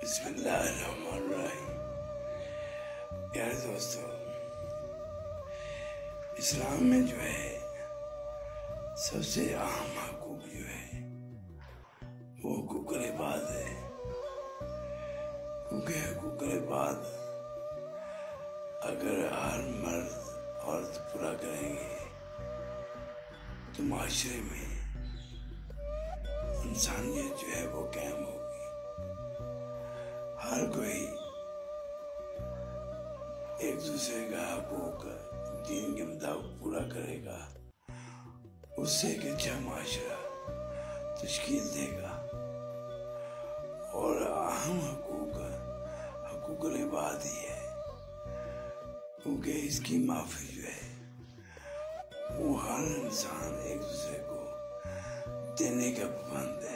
बिस्मिल्लाहिर्रहमानिर्रहीम। प्यारे दोस्तों, इस्लाम में जो है सबसे अहम हकूक जो है वो हुकूक इबाद है। क्योंकि हुकूक इबाद अगर हर मर्द औरत पूरा करेंगे तो माशरे में इंसानियत जो है वो कायम होगी। हर कोई एक दूसरे का हकूक दीन के मुताबिक पूरा करेगा, उससे एक अच्छा माशरा तश्कील देगा। और अहम हकूक इबाद ही है, क्योंकि इसकी माफी जो है वो हर इंसान एक दूसरे को देने का पाबंद है।